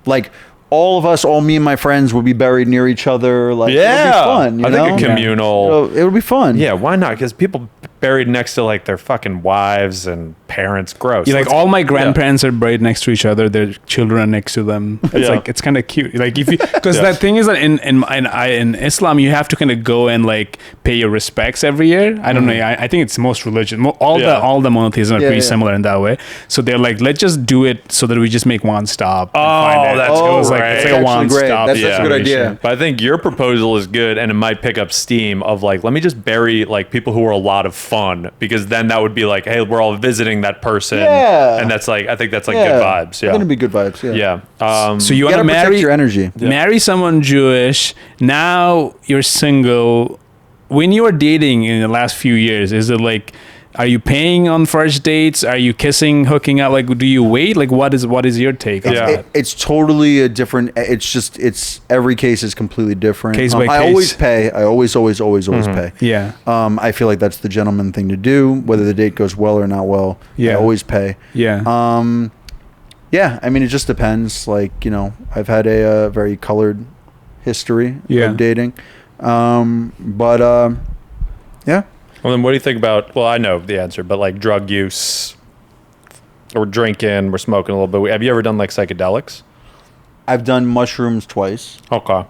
like all of us, all me and my friends would be buried near each other. Like, Yeah, it'll be fun. You I know? think a communal. It'll be fun. Yeah, why not? Because people buried next to like their fucking wives and parents. Gross. Like all my grandparents are buried next to each other. Their children are next to them. It's Yeah. like it's kind of cute. Like if you because Yeah. that thing is that in Islam you have to kind of go and like pay your respects every year. I don't know. I think it's most religion. All the monotheism are Yeah, pretty yeah. similar in that way. So they're like, let's just do it so that we just make one stop. and Oh, find it. that's It was like great. it's like a Actually one great. stop. That's a good idea. But I think your proposal is good, and it might pick up steam of like, let me just bury like people who are a lot of fun, because then that would be like, hey, we're all visiting that person, Yeah. and that's like, I think that's like Yeah. good vibes. Yeah, It's gonna be good vibes. Yeah. yeah. So you You want to gotta protect marry your energy. marry someone Jewish. Now you're single. When you were dating in the last few years, is it like, are you paying on first dates? Are you kissing, hooking up? Like, do you wait? Like, what is your take on Yeah. that? It's totally a different. It's every case is completely different. Case by I case. always pay. I always pay. Yeah. I feel like that's the gentleman thing to do, whether the date goes well or not well. Yeah. I always pay. Yeah. Yeah, I mean, it just depends. Like, you know, I've had a very colored history of dating. Yeah. Well, then what do you think about? Well, I know the answer, but like drug use, or drinking, we're smoking a little bit. Have you ever done like psychedelics? I've done mushrooms twice. Okay.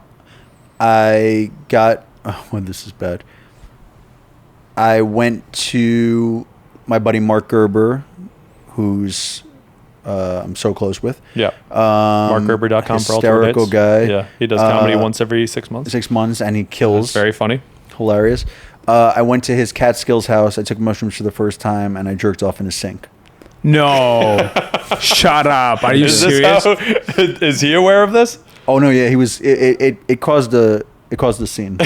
I got, this is bad. I went to my buddy Mark Gerber, who's I'm so close with. Yeah. MarkGerber.com for all tour dates. hysterical guy. Yeah. He does comedy once every 6 months. 6 months, and he kills. It's very funny. Hilarious. I went to his Catskills house. I took mushrooms for the first time, and I jerked off in his sink. No. Shut up. Are you Is serious? Is he aware of this? Oh no, yeah, he was. It caused a scene.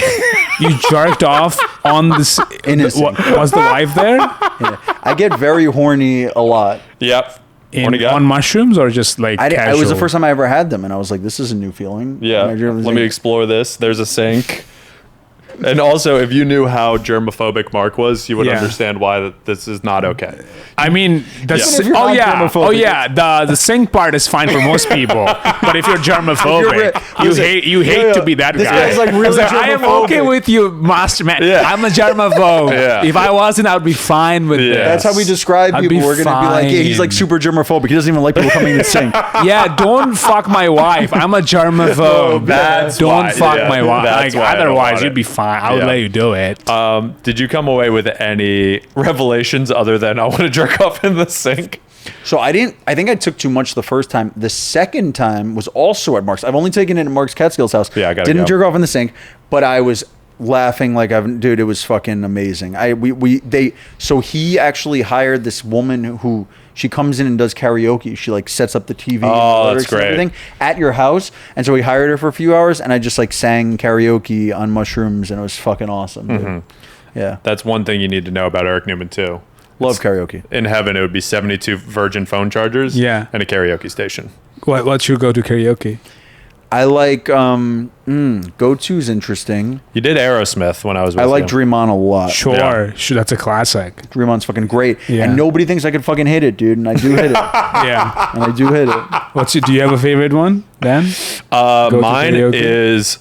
You jerked off on this. In his sink. Was the wife there? Yeah. I get very horny a lot. Yep. Horny guy? On mushrooms or just like It casual? was the first time I ever had them, and I was like, "This is a new feeling." Yeah. And I jerked off in his Let me sink. explore this. There's a sink. And also, if you knew how germophobic Mark was, you would Yeah. understand why this is not okay. I mean, the if you're not germophobic. the sink part is fine for most people, but if you're germophobic, you hate to be that This guy. guy's like really It's I am germophobic. okay with you, master man. Yeah. I'm a germaphobe. Yeah. If I wasn't, I would be fine with this. That's how we describe I'd people. be We're going to be like, yeah, he's like fine. super germophobic. He doesn't even like people coming in the sink. Yeah, don't fuck my wife. I'm a germaphobe. That's don't why, fuck yeah. my wife. That's Like, why I don't otherwise, want you'd it. be fine. I would Yeah. let you do it. Did you come away with any revelations other than I want to jerk off in the sink? So I think I took too much the first time. The second time was also at Mark's. I've only taken it at Mark's Catskills house. Yeah, I gotta Didn't go. jerk off in the sink, but I was laughing like dude, it was fucking amazing. So he actually hired this woman who she comes in and does karaoke. She like sets up the TV and the Oh, that's lyrics and great. everything at your house. And so we hired her for a few hours and I just like sang karaoke on mushrooms and it was fucking awesome. Dude. Mm-hmm. Yeah. That's one thing you need to know about Eric Neumann too. Love karaoke. In heaven, it would be 72 Virgin phone chargers Yeah. and a karaoke station. What's your go-to karaoke? I like Go-To's interesting. You did Aerosmith when I was with I like you. Dream On a lot. Sure, that's a classic. Dream On's fucking great. Yeah. And nobody thinks I could fucking hit it, dude. And I do hit it. Yeah. And I do hit it. Do you have a favorite one, Dan? Go-to Mine karaoke? is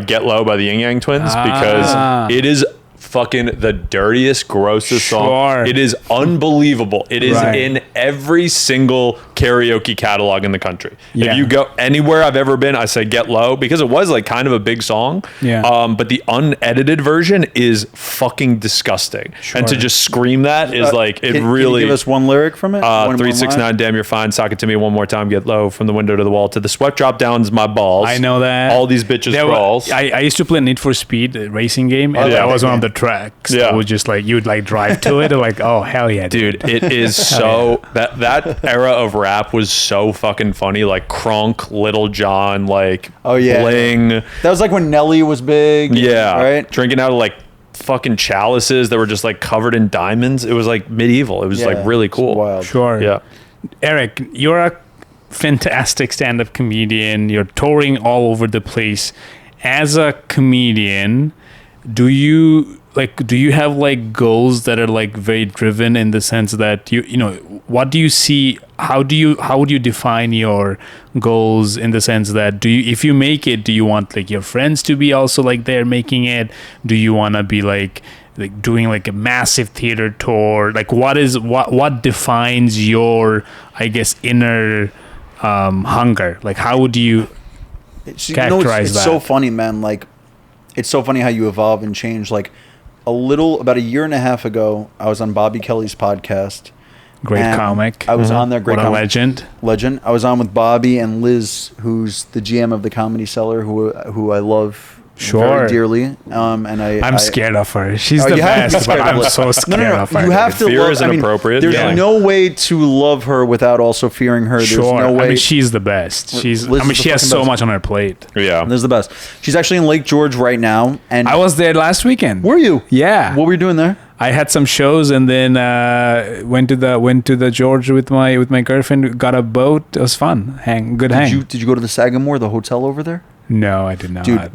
Get Low by the Yin Yang Twins because it is fucking the dirtiest, grossest Sure. song. It is unbelievable. It is Right. in every single karaoke catalog in the country. Yeah. If you go anywhere I've ever been, I say Get Low because it was like kind of a big song. Yeah. But the unedited version is fucking disgusting. And to Sure. just scream that is like, it Can really... you give us one lyric from it? One 369, line? damn, you're fine. Sock it to me one more time. Get low from the window to the wall. To the sweat drop downs my balls. I know that. All these bitches crawls. I used to play Need for Speed racing game, and yeah. that was one of the tracks. Yeah. That was just like you would like drive to it, and like, oh hell yeah, Dude, it is so that era of rap was so fucking funny. Like Kronk, Little John, like Oh, yeah. Bling. That was like when Nelly was big. Yeah. Right? Drinking out of like fucking chalices that were just like covered in diamonds. It was like medieval. It was Yeah, like really it's cool. wild. Sure. Yeah. Eric, you're a fantastic stand-up comedian. You're touring all over the place. As a comedian, do you have like goals that are like very driven in the sense that you know what do you see, how would you define your goals in the sense that if you make it, do you want like your friends to be also like there making it? Do you want to be like doing like a massive theater tour? Like what defines your, I guess, inner hunger? Like how would you characterize it's that? so funny, man. Like, it's so funny how you evolve and change. Like, about a year and a half ago, I was on Bobby Kelly's podcast. Great and comic. I was on there. Great What a comic. legend. I was on with Bobby and Liz, who's the GM of the Comedy Cellar, who I love Sure. very dearly. And I'm scared of her. She's Oh, the you have to be best, but scared of I'm Liz. so scared of her. You have to Fear love. is I mean, inappropriate. there's Yeah. no way to love her without also fearing her. There's Sure. no way. I mean, she's the best. Liz is the she has fucking so best. much on her plate. Yeah. This is the best. She's actually in Lake George right now. And I was there last weekend. were you? Yeah. What were you doing there? I had some shows and then went to the George with my girlfriend. Got a boat. It was fun. Hang. Did you go to the Sagamore, the hotel over there? No, I did not. Dude,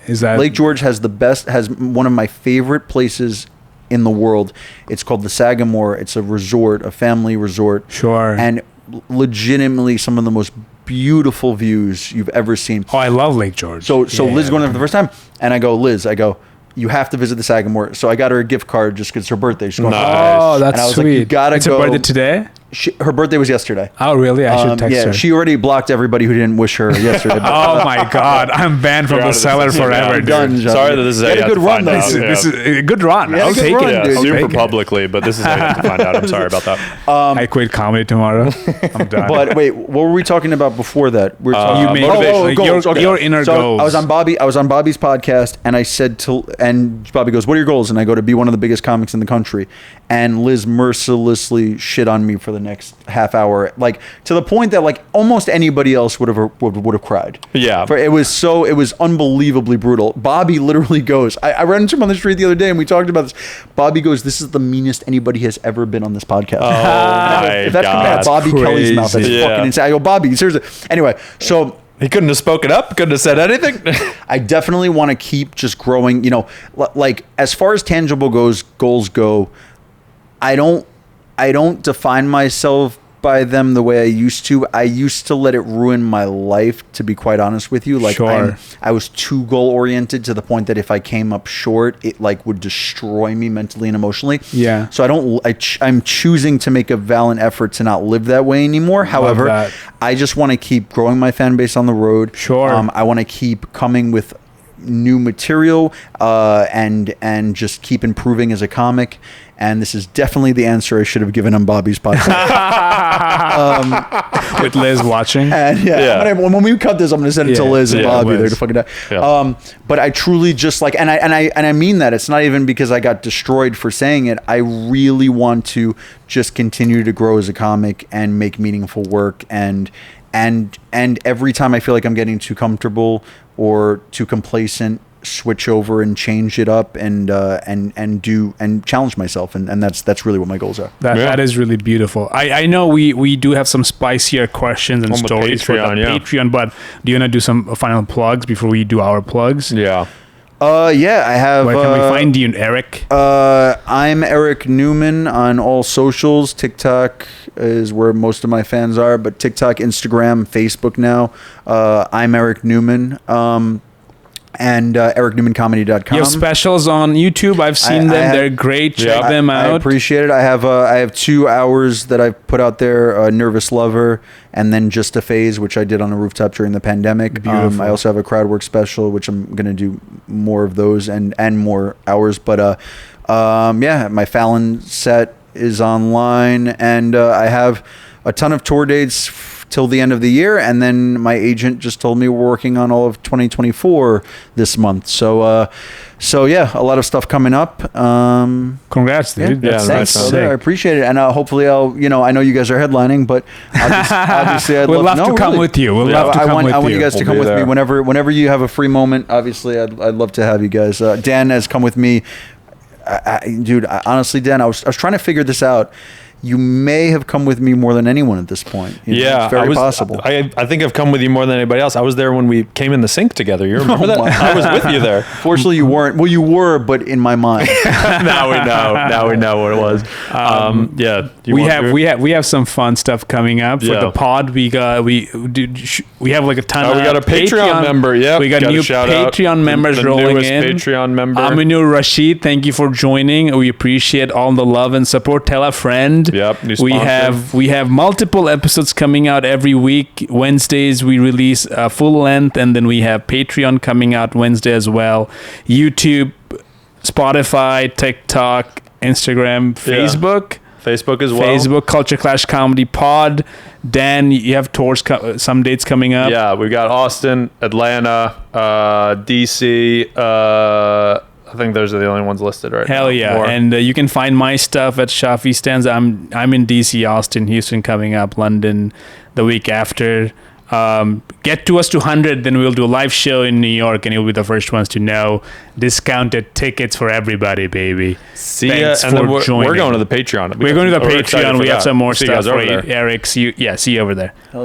Is that- Lake George has one of my favorite places in the world. It's called the Sagamore. It's a resort, a family resort. Sure. And legitimately some of the most beautiful views you've ever seen. Oh, I love Lake George. So Yeah. Liz going there for the first time, and I go, Liz, you have to visit the Sagamore. So I got her a gift card just because it's her birthday. She's going, Nice. Oh, And that's I was sweet. like, you gotta it's go. her birthday today. Her birthday was yesterday. Oh, really? I should text yeah, her. she already blocked everybody who didn't wish her yesterday. But Oh my God! I'm banned from You're the out of the cellar system. forever. Yeah, dude. done, John. Sorry that this is You how had you a have good to run, find though. out. Yeah. This is a good run. Yeah, I'll good take run, it. dude. I'll Super take it. publicly, but this is how you have to find out. I'm sorry about that. I quit comedy tomorrow. I'm done. But wait, what were we talking about before that? We're talking You made motivation. your, goals. your inner So goals. I was on Bobby's podcast, and I said and Bobby goes, "What are your goals?" And I go, "To be one of the biggest comics in the country." And Liz mercilessly shit on me for the next half hour, like to the point that like almost anybody else would have cried. Yeah. it was unbelievably brutal. Bobby literally goes, I ran into him on the street the other day, and we talked about this. Bobby goes, "This is the meanest anybody has ever been on this podcast." Oh And I go, my if that comes out God. of Bobby Kelly's mouth, that's crazy. fucking insane. I go, Bobby, seriously. Anyway, so He couldn't have spoken up. Couldn't have said anything. I definitely want to keep just growing. You know, like as far as tangible goals go, I don't define myself by them the way I used to. I used to let it ruin my life, to be quite honest with you. Like Sure. I was too goal oriented to the point that if I came up short, it like would destroy me mentally and emotionally. Yeah. So I'm choosing to make a valiant effort to not live that way anymore. However, that. I just want to keep growing my fan base on the road. Sure. I want to keep coming with new material and just keep improving as a comic. And this is definitely the answer I should have given on Bobby's podcast. With Liz watching. And when we cut this, I'm going to send it to Yeah. Liz and Yeah, Bobby. Liz. They're to fucking die. Yeah. But I truly just like, and I mean that. It's not even because I got destroyed for saying it. I really want to just continue to grow as a comic and make meaningful work. And every time I feel like I'm getting too comfortable or too complacent, switch over and change it up and challenge myself, and that's really what my goals are. That is really beautiful. I know we do have some spicier questions and On the stories for the Patreon, yeah. Patreon, but do you want to do some final plugs before we do our plugs? Yeah. Yeah, I have. Where can we find you, Eric? I'm Eric Neumann on all socials. TikTok is where most of my fans are, but TikTok, Instagram, Facebook now. I'm Eric Newman. And ericnewmancomedy.com. You have specials on YouTube. I've seen them. They're great. Check them out. I appreciate it. I have 2 hours that I've put out there, Nervous Lover, and then Just a Phase, which I did on a rooftop during the pandemic. Beautiful. I also have a crowd work special, which I'm going to do more of those and more hours. But my Fallon set is online, and I have a ton of tour dates till the end of the year, and then my agent just told me we're working on all of 2024 this month. So yeah, a lot of stuff coming up. Congrats, dude. Yeah, That's Thanks, sick. brother. I appreciate it, and hopefully I know you guys are headlining, but obviously I'd We'd love to no, come really. with you. We'd Yeah, love to come with you. I want you guys to We'll come be with me there. whenever you have a free moment. Obviously, I'd love to have you guys. Dan has come with me. Honestly, Dan, I was trying to figure this out. You may have come with me more than anyone at this point. Yeah, it's very possible. I think I've come with you more than anybody else. I was there when we came in the sink together. You remember that? my I was with you there. Fortunately, you weren't. Well, you were, but in my mind. Now we know. Now we know what it was. Yeah. We have some fun stuff coming up for Yeah. the pod. We have like a ton. We got a Patreon member. Yeah, we got new shout out. Patreon members the rolling newest in. Patreon member. Aminu Rashid, thank you for joining. We appreciate all the love and support. Tell a friend. Yep, new We sponsor. have multiple episodes coming out every week. Wednesdays we release full length, and then we have Patreon coming out Wednesday as well. YouTube, Spotify, TikTok, Instagram, Facebook. Facebook as well. Facebook, Culture Clash Comedy Pod. Dan, you have tours, some dates coming up. Yeah, we've got Austin, Atlanta, DC. I think those are the only ones listed right now. Hell yeah. More. And you can find my stuff at Shafi Stands. I'm in DC, Austin, Houston coming up, London the week after. Get to us to 100, then we'll do a live show in New York, and you'll be the first ones to know. Discounted tickets for everybody, baby. See Thanks ya. And then for we're joining. going to the Patreon. We're going to the We're excited Patreon. for We have that. some more See you stuff guys for over you. there. Eric, see you over there.